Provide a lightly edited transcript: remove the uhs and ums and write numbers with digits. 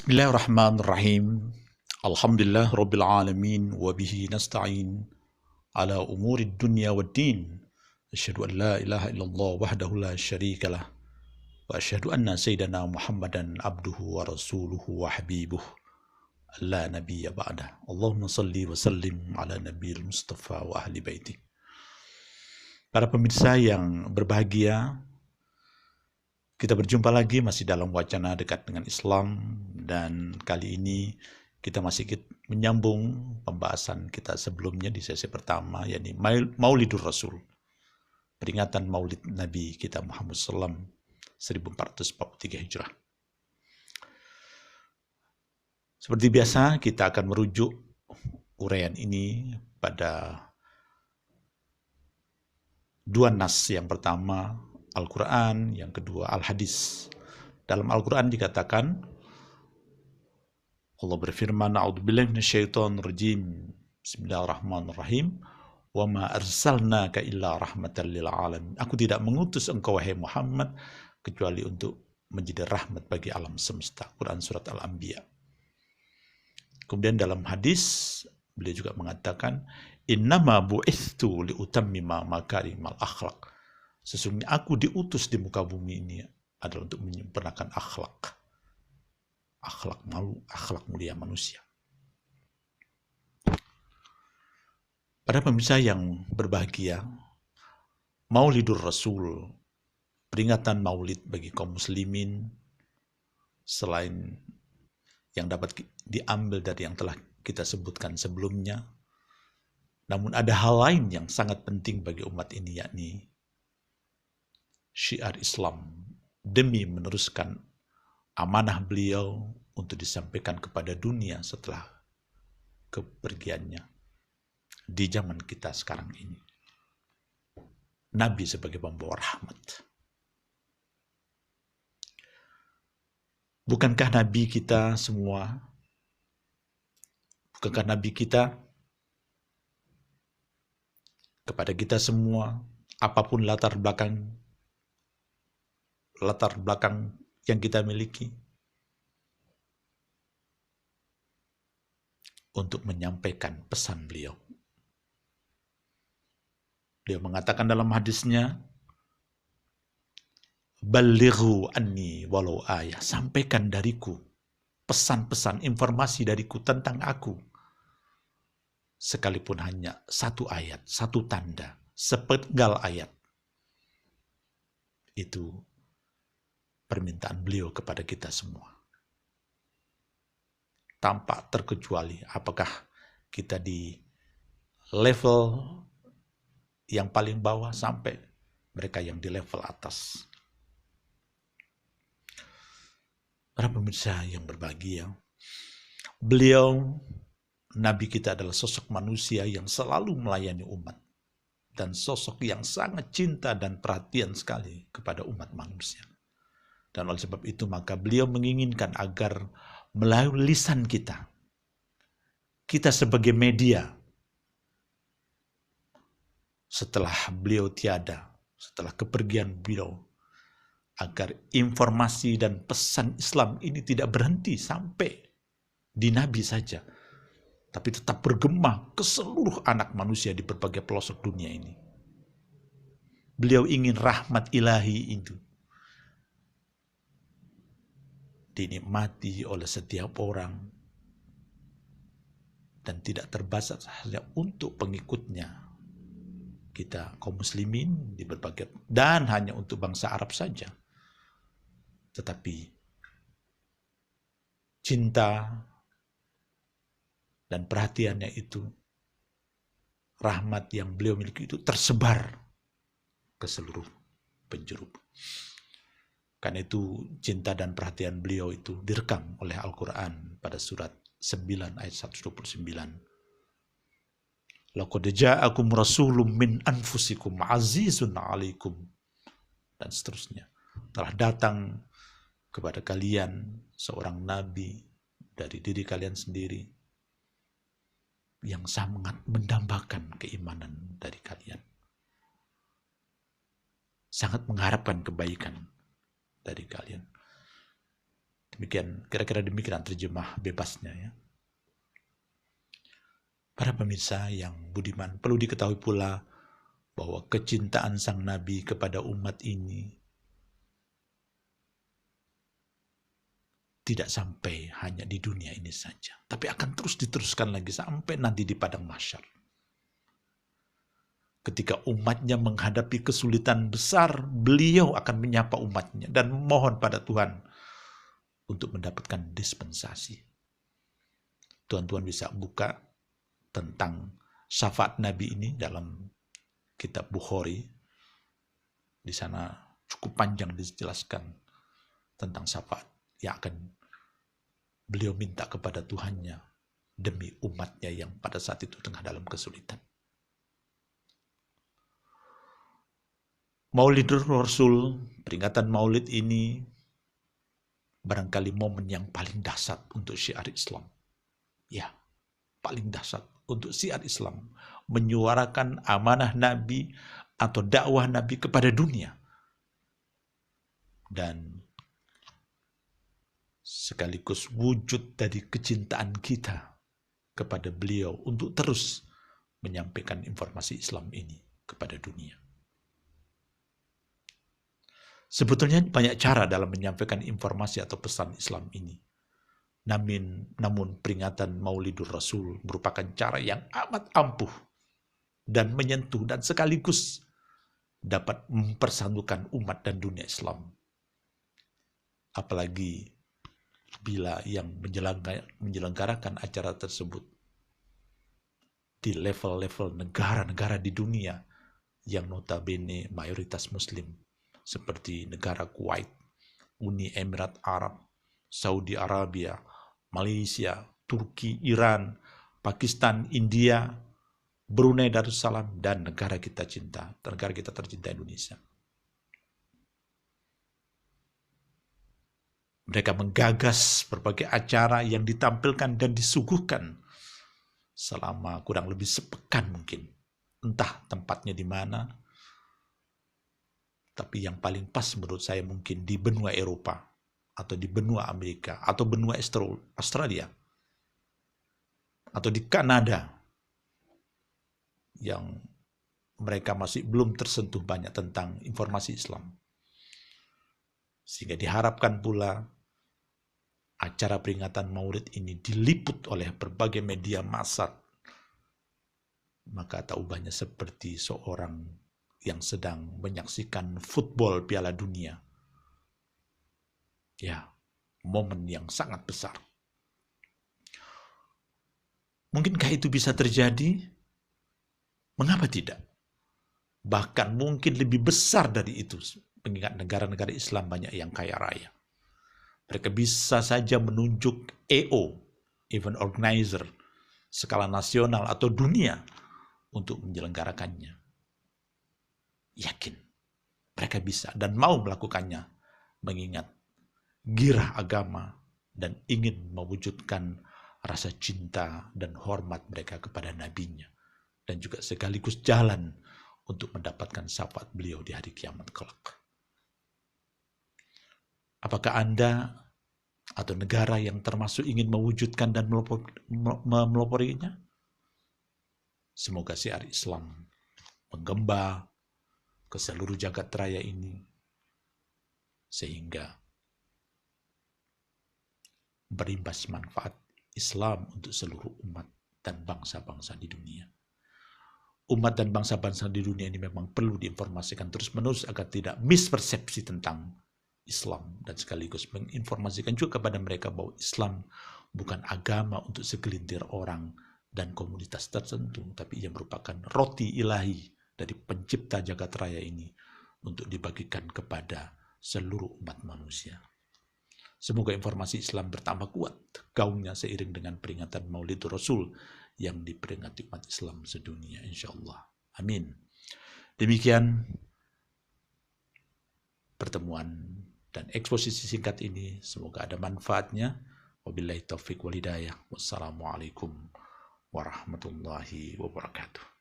Bismillahirrahmanirrahim. Alhamdulillah rabbil alamin wa bihi nasta'in ala umurid dunya waddin. Asyhadu an la ilaha illallah wahdahu la syarikalah wa asyhadu anna sayyidana Muhammadan abduhu wa rasuluhu wa habibuh la nabiyya ba'dah. Allahumma salli wa sallim ala nabiyil mustafa wa ahli baiti. Para pemirsa yang berbahagia, kita berjumpa lagi masih dalam wacana dekat dengan Islam, dan kali ini kita masih menyambung pembahasan kita sebelumnya di sesi pertama, yakni Maulidur Rasul, peringatan Maulid Nabi kita Muhammad SAW 1443 Hijrah. Seperti biasa kita akan merujuk uraian ini pada dua nas. Yang pertama Al-Quran, yang kedua Al-Hadis. Dalam Al-Quran dikatakan, Allah berfirman, A'udzubillahi minasyaitonirrajim. Bismillahirrahmanirrahim. Wa ma arsalnaka illa rahmatan lil alamin. Aku tidak mengutus engkau wahai Muhammad kecuali untuk menjadi rahmat bagi alam semesta. Quran surat Al-Anbiya. Kemudian dalam hadis beliau juga mengatakan, innama bu'ithtu liutammima makarimal akhlaq. Sesungguhnya aku diutus di muka bumi ini adalah untuk menyempurnakan akhlak. Akhlak mulia manusia. Para pemirsa yang berbahagia, Maulidur Rasul, peringatan maulid bagi kaum muslimin, selain yang dapat diambil dari yang telah kita sebutkan sebelumnya, namun ada hal lain yang sangat penting bagi umat ini, yakni syiar Islam demi meneruskan amanah beliau untuk disampaikan kepada dunia setelah kepergiannya di zaman kita sekarang ini. Nabi sebagai pembawa rahmat. Bukankah Nabi kita semua, bukankah Nabi kita kepada kita semua, apapun latar belakang yang kita miliki, untuk menyampaikan pesan beliau. Beliau mengatakan dalam hadisnya, Ballighu anni walau ayah, sampaikan dariku pesan-pesan, informasi dariku tentang aku, sekalipun hanya satu ayat, satu tanda, sepenggal ayat. Itu permintaan beliau kepada kita semua. Tanpa terkecuali apakah kita di level yang paling bawah sampai mereka yang di level atas. Para pemirsa yang berbahagia, beliau, Nabi kita adalah sosok manusia yang selalu melayani umat, dan sosok yang sangat cinta dan perhatian sekali kepada umat manusia. Dan oleh sebab itu maka beliau menginginkan agar melalui lisan kita sebagai media, setelah beliau tiada, setelah kepergian beliau, agar informasi dan pesan Islam ini tidak berhenti sampai di Nabi saja, tapi tetap bergema ke seluruh anak manusia di berbagai pelosok dunia ini. Beliau ingin rahmat ilahi itu dinikmati oleh setiap orang dan tidak terbatas hanya untuk pengikutnya kita kaum muslimin di berbagai, dan hanya untuk bangsa Arab saja, tetapi cinta dan perhatiannya itu, rahmat yang beliau miliki itu tersebar ke seluruh penjuru. Karena itu cinta dan perhatian beliau itu direkam oleh Al-Quran pada surat 9 ayat 129. Laqad ja'akum rasulun min anfusikum azizun 'alaikum, dan seterusnya. Telah datang kepada kalian seorang nabi dari diri kalian sendiri yang sangat mendambakan keimanan dari kalian, sangat mengharapkan kebaikan dari kalian. Demikian, kira-kira demikian terjemah bebasnya ya. Para pemirsa yang budiman, perlu diketahui pula bahwa kecintaan sang Nabi kepada umat ini tidak sampai hanya di dunia ini saja, tapi akan terus diteruskan lagi sampai nanti di padang mahsyar. Ketika umatnya menghadapi kesulitan besar, beliau akan menyapa umatnya dan memohon pada Tuhan untuk mendapatkan dispensasi. Tuan-tuan bisa buka tentang syafaat Nabi ini dalam kitab Bukhari. Di sana cukup panjang dijelaskan tentang syafaat yang akan beliau minta kepada Tuhannya demi umatnya yang pada saat itu tengah dalam kesulitan. Maulidur Rasul, peringatan Maulid ini barangkali momen yang paling dahsyat untuk syiar Islam. Ya, paling dahsyat untuk syiar Islam, menyuarakan amanah Nabi atau dakwah Nabi kepada dunia. Dan sekaligus wujud dari kecintaan kita kepada beliau untuk terus menyampaikan informasi Islam ini kepada dunia. Sebetulnya banyak cara dalam menyampaikan informasi atau pesan Islam ini. Namun peringatan Maulidur Rasul merupakan cara yang amat ampuh dan menyentuh dan sekaligus dapat mempersatukan umat dan dunia Islam. Apalagi bila yang menyelenggarakan acara tersebut di level-level negara-negara di dunia yang notabene mayoritas Muslim, seperti negara Kuwait, Uni Emirat Arab, Saudi Arabia, Malaysia, Turki, Iran, Pakistan, India, Brunei Darussalam, dan negara kita tercinta Indonesia. Mereka menggagas berbagai acara yang ditampilkan dan disuguhkan selama kurang lebih sepekan mungkin. Entah tempatnya di mana, tapi yang paling pas menurut saya mungkin di benua Eropa, atau di benua Amerika, atau benua Australia, atau di Kanada, yang mereka masih belum tersentuh banyak tentang informasi Islam. Sehingga diharapkan pula acara peringatan Maulid ini diliput oleh berbagai media massa. Maka tak ubahnya seperti seorang yang sedang menyaksikan football Piala Dunia. Ya, momen yang sangat besar. Mungkinkah itu bisa terjadi? Mengapa tidak? Bahkan mungkin lebih besar dari itu, mengingat negara-negara Islam banyak yang kaya raya. Mereka bisa saja menunjuk EO, event organizer, skala nasional atau dunia untuk menyelenggarakannya. Yakin mereka bisa dan mau melakukannya, mengingat girah agama dan ingin mewujudkan rasa cinta dan hormat mereka kepada nabinya, dan juga sekaligus jalan untuk mendapatkan syafaat beliau di hari kiamat kelak. Apakah Anda atau negara yang termasuk ingin mewujudkan dan meloporinya? Semoga syiar Islam menggembala ke seluruh jagat raya ini, sehingga berimbas manfaat Islam untuk seluruh umat dan bangsa-bangsa di dunia. Umat dan bangsa-bangsa di dunia ini memang perlu diinformasikan terus-menerus agar tidak mispersepsi tentang Islam, dan sekaligus menginformasikan juga kepada mereka bahwa Islam bukan agama untuk segelintir orang dan komunitas tertentu, tapi ia merupakan roti ilahi dari pencipta jagat raya ini untuk dibagikan kepada seluruh umat manusia. Semoga informasi Islam bertambah kuat gaungnya seiring dengan peringatan Maulidur Rasul yang diperingati umat Islam sedunia, insyaallah. Amin. Demikian pertemuan dan eksposisi singkat ini, semoga ada manfaatnya. Wabillahi taufiq wal hidayah. Wassalamualaikum warahmatullahi wabarakatuh.